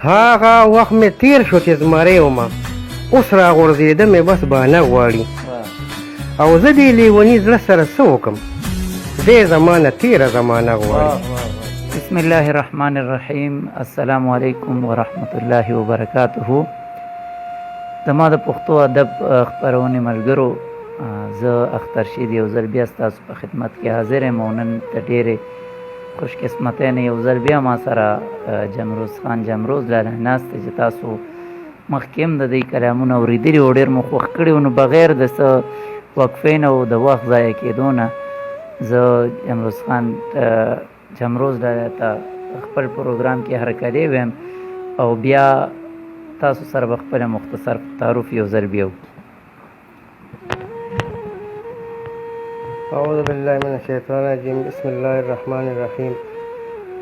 هاغه وخت مې تیر شو چې زمرى ومه اوس راغورځېده مې بس بهانه غواړي او زه دې ليونى زړه سره څه وکم دې زمانه تيره زمانه غواړي. بسم الله الرحمن الرحیم. السلام علیکم ورحمت الله وبرکاته. زما د پښتو ادب خپرونې ملګرو، زه اختر شید یو ځل بیا ستاسو په خدمت کې حاضر یم او نن د ډېرې خوشقسمتۍ نه یو ځل بیا ما سره جمروز خان جمروز لاله ناست دی چې تاسو مخکې هم د دې کلامونه اورېدلي او ډېر مو خوښ کړي و. نو بغیر د څه وقفې نه او د وخت ضایع کېدو نه زه جمروز خان جمروز لاله ته خپل پروګرام کې هرکلی ویم او بیا تاسو سره به خپل مختصر تعارف یو ځل بیا اعوذ بالله من الشیطان الرجیم. بسم الله الرحمن الرحیم.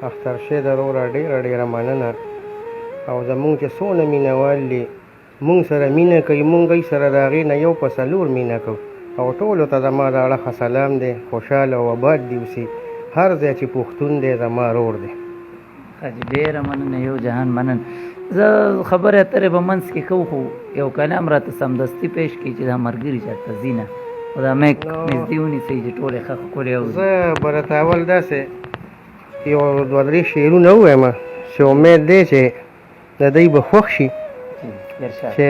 اختر شید وروره ډېره مننه او زمونږ چې څونه مینهوال دي مونږ سره مینه کوي، مونږ سره د هغې نه یو په څلور مینه کوو او ټولو ته زما د اړخه سلام دی. خوشحاله او آباد دي اوسي هر ځای چې پښتون دی زما رور دی. ډېره مننه، یو جهان مننه. زه خبرې اترې به منځ کې کوو خو یو کلام راته سمدستي پیش کړي چې دا ملګري چېرته ځي نه او دا میک نږدې ونیسئ چې ټولې ښه ښکلې اوري. زه به راته اول داسې یو دوه درې شعرونه ووایم چې امید دی چې د دوی به خوښ شي چې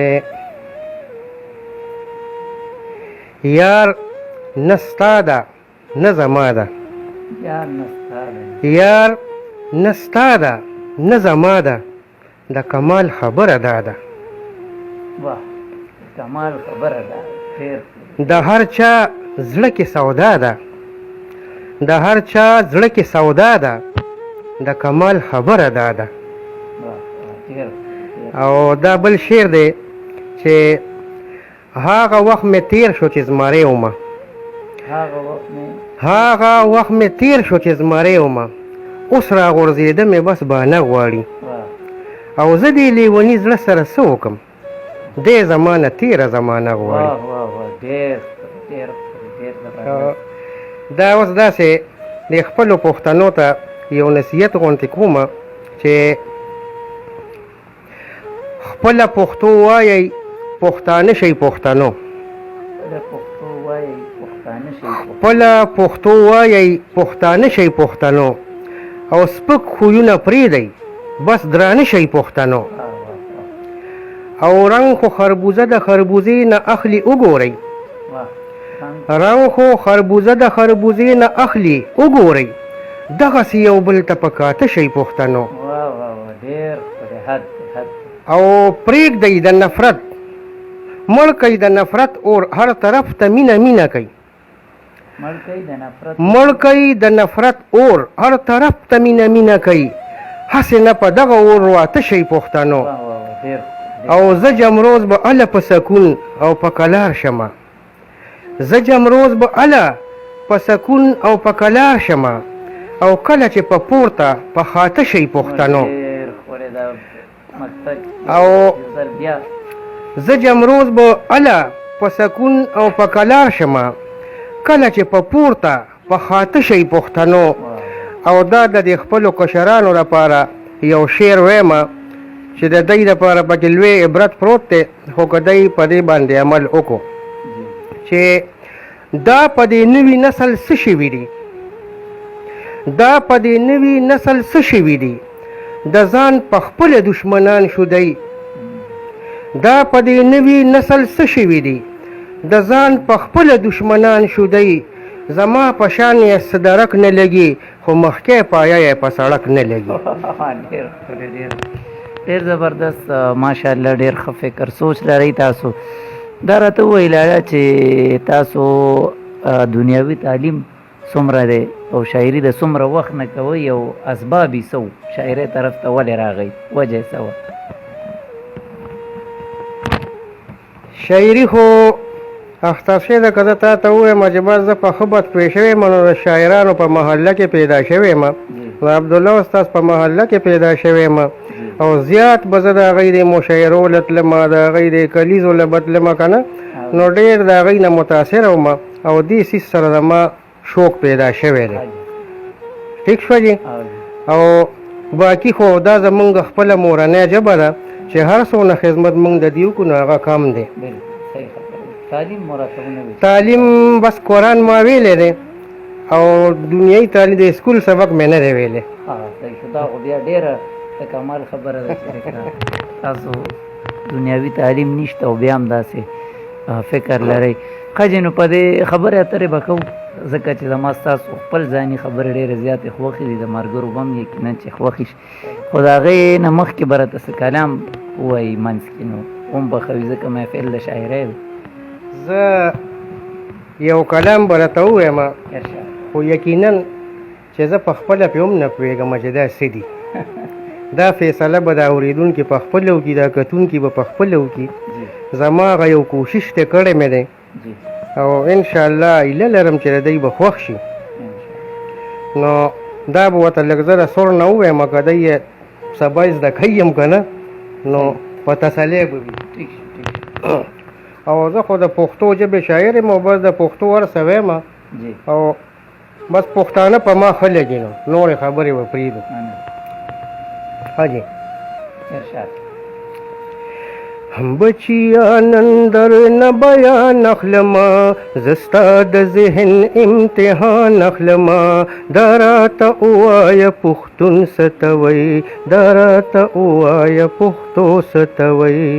یار نه ستا ده نه زما ده، یار نه ستا ده نه زما ده، د کمال خبره دا ده. واه، کمال خبره ده. د هر چا زړه کې سودا ده، د هر چا زړه کې سودا ده، د کمال خبره دا ده. او دا بل شعر دی چې هاغه وخت مې تیر شو چې زمرى ومه، هاغه وخت مې تیر شو چې زمرى ومه اوس راغورځېده مې بس بهانه غواړي او زه دې ليونى زړه سره څه وکم دې زمانه تيره زمانه غواړي. دا اوس داسې د خپلو پښتنو ته یو نصیحت غوندې کومه چې خپله پښتو وایئ پښتانه شئ پښتنو، خپله پښتو وایئ پښتانه شئ پښتنو او سپک خویونه پرېږدئ بس درانه شئ پښتنو. او رنګ خو خربوزه د خربوزې نه اخلي وګورئ، رنګ خو خربوزه د خربوزې نه اخلي وګورئ دغسې یو بل ته په کاته شئ پښتنو. او پرېږدئ د نفرت مړ کوي د نفرت اور هر طرف ته مینه مینه کوي، مړ کوي د نفرت اور هر طرف ته مینه مینه کوي هسې نه په دغه اور واته شئ پښتنو. او زه جمروز به اله په سکون او په کلار شمه، زه جمروز به اله په سکون او په کلار شمه او کله چې په پورته په خاته شئ پښتنو. او زه جمروز به اله په سکون او په کلار شمه کله چې په پورته په خاته شئ پښتنو. او دا د دې خپلو کشرانو لپاره یو شعر ویمه چې د دوی لپاره پکې لوی عبرت پروت دی خو که دوی په دې باندې عمل وکړو چې دا په دې نوي نسل څه شوي دي، دا په دې نوي نسل څه شوي دي د ځان په خپله دشمنان شو دی، دا په دې نوي نسل څه شوي دي د ځان په خپله دشمنان شو دی. زما په شان یې صدرک نه لګي خو مخکې پایه یې په سړک نه لګي. ډېر زبردست، ماشاءالله ډېر ښه فکر سوچ لرئ تاسو. دا راته وویل چې تاسو دنیاوي تعلیم څومره دی او شاعري د څومره وخت نه کوئ او اسباب یې څه و شاعرۍ طرف ته ولې راغئ، وجه یې څه وه؟ شاعري خو اختر شده که زه تا ته ووایم چې بس زه په ښه بد پوه شوی یم نو د شاعرانو په محله کې پیدا شوی یم، د عبدالله استاذ په محله کې پیدا شوی یم او زیات به زه د هغوی د مشاعرو له تلمه د هغوی د کلیزو له به تلمه که نه نو ډېر د هغوی نه متاثره وم او دې څیز سره زما شوق پیدا شوی دی. ټیک شوه جي. او باقي خو دا زمونږ خپله مورنۍ ژبه ده چې هر څونه خدمت مونږ د دې وکړو نو هغه کم دی. صحیح خبره. تعلیم مراته ونه وي. تعلیم بس قرآن ما ویلی دی او دنیایي تعلیم د اسکول سبق مې نه دی ویلی. صحیح شو. دا خو بیا ډېره د کمال خبره ده چې تاسو دنیاوي تعلیم نشته او بیا هم داسې فکر لرئ. ښه جي نو په دې خبرې اترې به کوو ځکه چې زما ستاسو خپل ځاني خبرې ډېرې زیاتې خوښې دي د ملګرو به هم یقینا چې خوښې شي خو د هغې نه مخکې به راته څه کلام ووایي منځ کې نو هم بخوي ځکه محفل د شاعرۍ دی. زه یو کلام به راته ووایم خو یقینا چې زه په خپله پرې هم نه پوهېږم چې دا څه دي. دا فیصله به د اورېدونکي په خپله وکړي دا کتونکي به په خپله وکړي. زما هغه یو کوشش ته کړی مې دی او انشاءالله ایله لرم چې د دوی به خوښ شي. نو دا به ورته لږ زره سور نه ووایم که دی یې سبا زده کوي هم که نه نو په تسلی به وي. او زه خو د پښتو ژبې شاعر یم او بس د پښتو هر څه وایم او بس پښتانه په ما ښه لګي نو نورې خبرې به پرېږدو. ها جي بچیا نن در نه بیان اخلما زستا د ذهن امتحان اخلما دا راته ووایه پښتون څه ته وایي دا راته ووایه پښتو څه ته وایي.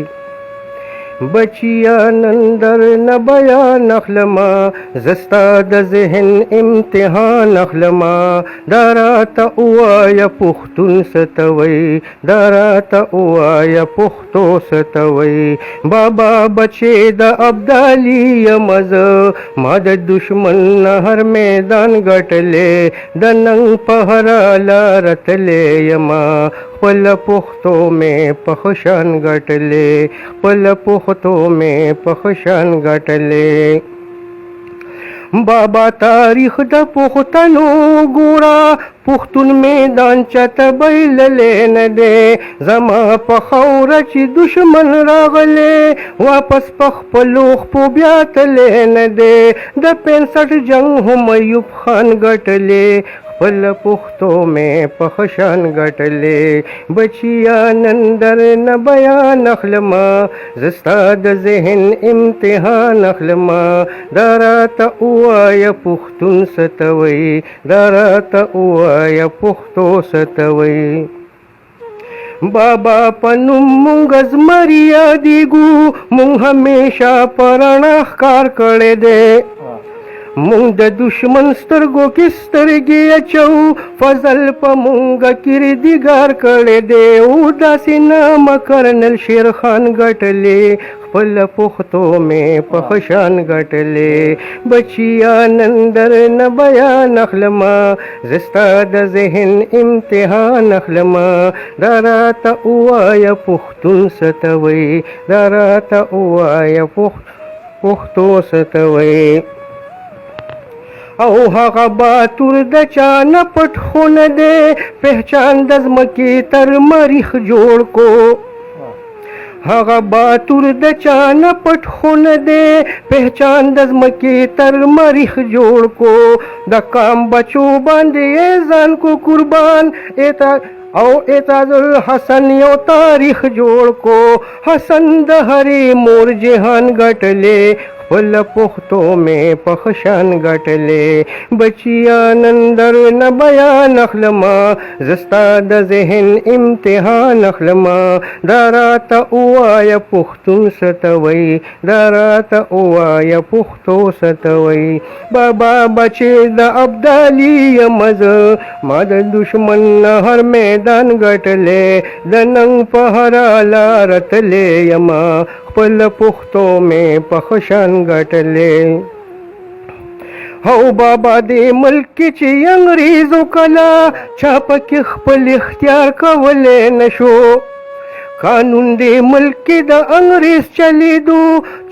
بچیا نن در نه بیان اخلما زستا د ذهن امتحان اخلما دا راته ووایه پښتون څه ته وایي دا راته ووایه پښتو څه ته وایي. بابا بچې د ابدالي یم زه ما د دشمن نه هر میدان ګټلی د ننګ په هره لاره تللی یمه خپله پښتو مې په ښه شان ګټلې خپله پښتو مې په ښه شان ګټلې. بابا تاریخ د پښتنو ګوره پښتون میدان چاته بایللی نه دی زما په خاوره چې دشمن راغلی واپس په خپلو خپو بیا تلی نه دی د 65 جنګ هم ایوب خان ګټلی خپل پښتو مې په ښه شان ګټلې. بچیا نن در نه بیان اخلما زه ستا د ذهن امتحان اخلما دا راته ووایه پښتون څه ته وایي دا راته ووایه پښتو څه ته وایي. بابا په نوم مونږ زمري یادېږو مونږ همیشه په رڼا ښکار کړی دی مونږ د دشمن سترګو کې سترګې اچو فضل په مونږ کردګار کړی دی او داسې نامه کرنل شیر خان ګټلې خپله پښتو مې په ښه شان ګټلې. بچیا نن در نه بیان اخلما زه ستا د ذهن امتحان اخلما دا راته ووایه پښتون څه ته وایي دا راته ووایه پښتو څه ته وایي. او هغه باتور د چا نه پټ خو نه دی پهچان د ځمکې تر مریخ جوړ کو هغه باتور د چا نه پټ خو نه دی پهچان د ځمکې تر مریخ جوړ کو د کام بچو باندې ځان کو قربان او اعتراض الحسن یو تاریخ جوړ کو حسن د هرې مور جهان ګټلې خپل پښتو مې په ښه شان ګټلې. بچیا نن در نه بیان اخلما زه ستا د ذهن امتحان اخلما دا راته ووایه پښتون څه ته وایي دا راته ووایه پښتو څه ته وایي. بابا بچې د ابدالي یم زه ما د دشمن نه هر میدان ګټلی د ننګ په هره لاره تللی یمه خپل پښتو مې په ښه شان ګټلې. او بابا دې ملک کې چې انګریزو کله چا پکې خپل اختیار کولی نشو قانون دې ملک کې د انګریز چلیدو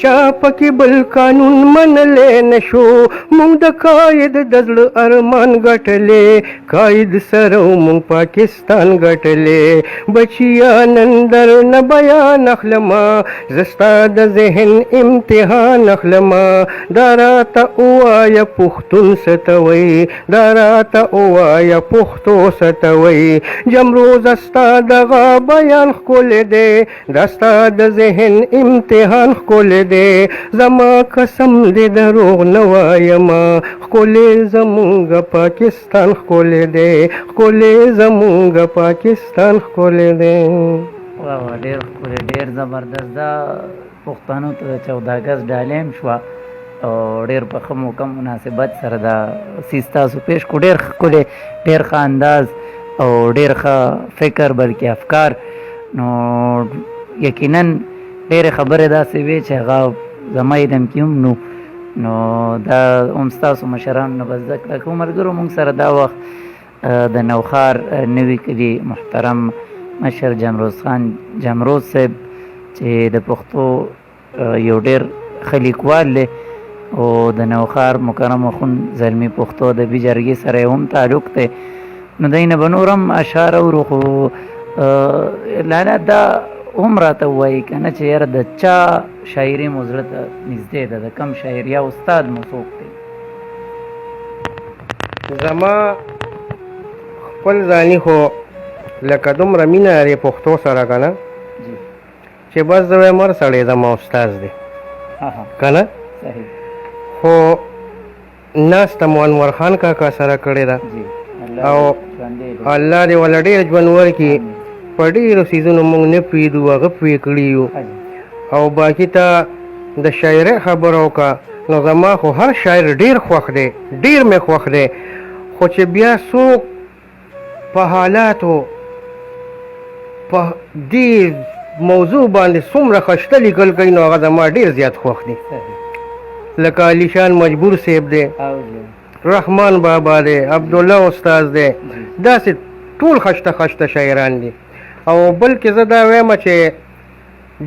چا پکې بل قانون منلی نشو مونږ د قاید د زړه ارمان ګټلی قاید سره مونږ پاکستان ګټلی بچیا نن درنه بیان اخلمه زه ستا د ذهن امتحان اخلمه دا راته ووایه پښتون څه ته وایي دا راته ووایه پښتو څه ته وایي جمروزه ستا دغه بیان ښکلی دی دا ستا د ذهن امتحان ښکلی دی زما قسم دی دروغ نه وایمه ښکلی زمونږ پاکستان ښکلی دی ښکلی زمونږ پاکستان ښکلی دی واه ډېر ښکلی ډېر زبردست دا پښتنو ته د 14 اګست ډالۍ هم شوه او ډېر په ښه موقع مناسبت سره دا څیز تاسو پیش کړو ډېر ښکلی ډېر ښه انداز او ډېر ښه فکر بلکې افکار نو یقینا ډېرې خبرې داسې وې چې هغه زما علم کې هم نو دا هم ستاسو مشرانو نه به زده کړه کوو ملګرو موږ سره دا وخت د نوښار نوي کلي محترم مشر جمروز خان جمروز صاحب چې د پښتو یو ډېر ښه لیکوال دی او د نوښار مکرم اخوند زلمي پښتو ادبي جرګې سره یې هم تعلق دی نو دی نه به نور هم اشعار اورو خو لالا دا هم راته ووایي که نه چې یاره د چا شاعري مو زړه ته نږدې ده د کم شاعر یا استاد مو څوک دی زما خپل ځاني خو لکه دومره مینه لري پښتو سره که نه چې بس زه وایم هر سړی زما استاد دی که نه خو ناسته مو انور خان کاکا سره کړې ده او الله دې وله ډېر ژوند ورکړي په ډېرو څیزونو موږ نه پوهېدو هغه پوه کړي یو او باقي ته د شاعرۍ خبره وکړه نو زما خو هر شاعر ډېر خوښ دی ډېر مې خوښ دی خو چې بیا څوک په حالاتو په دې موضوع باندې څومره خشته لیکل کوي نو هغه زما ډېر زیات خوښ دی لکه علیشان مجبور صاحب دی رحمان بابا دی عبدالله استاذ دی داسې ټول خشته خشته شاعران دي او بلکې زه دا وایم چې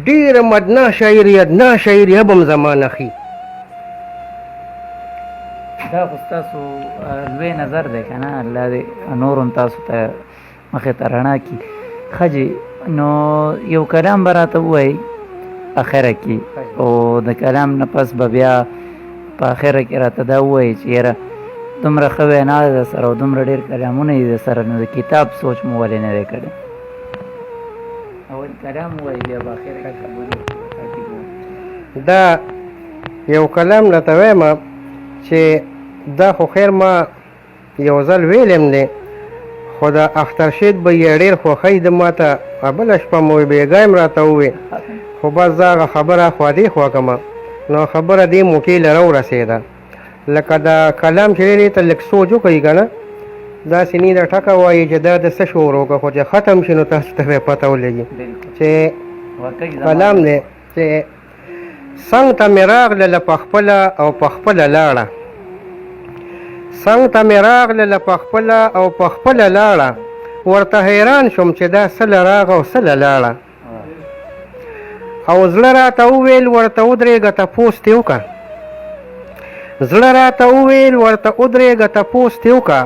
ډېره مدنا شاعري ادنا شاعري هم زما نښي دا خو ستاسو لوی نظر دی که نه الله دې نور هم تاسو ته مخې ته رڼا کړي ښه جي نو یو کلام به راته ووایي اخره کې او د کلام نه پس به بیا په اخره کې راته دا ووایي چې یاره دومره ښه وینا ده سره او دومره ډېر کلامونه یې د سره نو د کتاب سوچ مو ولې نه دی کړی اول کلام ووایي بیا به اخره کې خبرې دا یو کلام راته وایم چې دا خو خیر ما یو ځل ویلم دی خو د اخترشید به یې ډېر خوښی د ما ته بله شپه مو بېګا هم راته ووې خو بس زه هغه خبره خوا دې خوا کړمه نو خبره دې موقع له راورسېده لکه دا کلام چې دی ته لږ سوچ وکړئ که نه داسې نه د ټکه وایي چې دا د څه شور وکړه خو چې ختم شي نو تاسو ته به پته ولګي چې کلام دی چې څنګ ته مې راغلله په خپله او په خپله لاړه څنګ ته مې راغلله په خپله او په خپله لاړه ورته حیران شوم چې دا سله راغه او سله لاړه او زړه راته وویل ورته ودرېږه تپوس دې وکړه زړه راته وویل ورته ودرېږه تپوس دې وکړه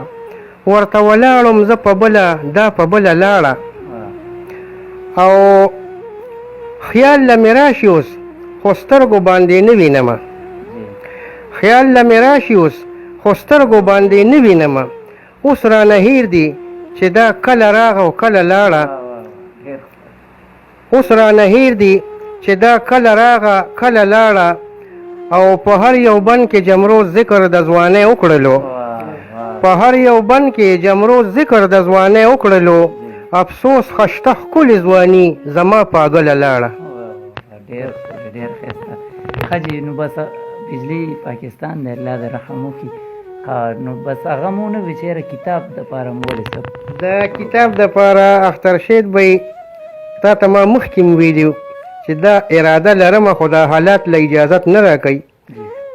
ورته ولاړم زه په بله دا په بله لاړه او خیال له مې راشي اوس خو سترګو باندې نه وینمه خیال له مې راشي اوس خو سترګو باندې نه وینمه اوس رانه هیر دي چې دا کله راغه او کله لاړه اوس رانه هیر دي چې دا کله راغه کله لاړه او په هر یو بند کې جمروز ذکر د ځوانۍ وکړلو په هر یو بند کې جمروز ذکر د ځوانۍ وکړلو افسوس خشته ښکلې ځواني زما پاګله لاړه ډېر ښایسته ښه جي نو بس بجلی پاکستان دی الله دې رحم وکړي نو بس هغه مو نه وي چې یاره کتاب دپاره مو ولېسته د کتاب دپاره اخترشید به تا ته ما مخکې م ویلي چې دا اراده لرمه خو دا حالات له اجازت نه راکوي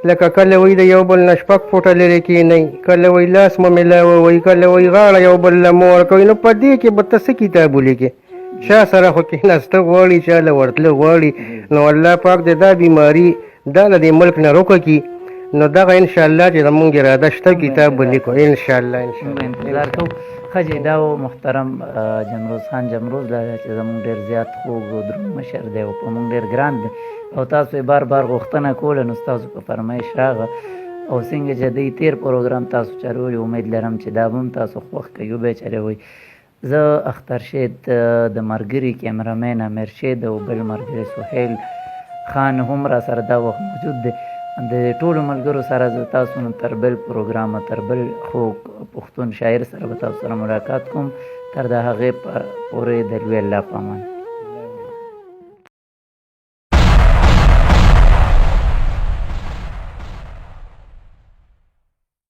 لکه کله وایي د یو بل نه 6 فوټه لرې کښېنئ کله وایي لاس مه میلاوئ کله وایي غاړه یو بل له مه ورکوئ نو په دې کې به ته څه کتاب ولیکې چا سره خو کېناسته غواړي چا له ورتله غواړي نو الله پاک دې دا بیماري دا له دې ملک نه روکه کي نو دغه انشاءالله چې زمونږ اراده شته کتاب به لیکو انشاءالله انتظار کوو ښه جی دا و محترم جمروز خان جمروز دا چې زمونږ ډېر زیات خوږ او دروند مشر دی او په مونږ ډېر ګران دی او تاسو یې بار بار غوښتنه کوله نو ستاسو په فرمایش راغه او څنګه چې دی تیر پروګرام تاسو چلولي امید لرم چې دا به هم تاسو خوښ کوي او به یې چلوئ زه اخترشید د ملګري کیمرامین امیرشید او بل ملګری سهیل خان هم را سره دا وخت موجود دی د ټولو ملګرو سره زه تاسو نن تر بل پروګرام تر بل خوږ پښتون شاعر سره به تاسو سره ملاقات کوم تر د هغې پورې د لوی الله په امان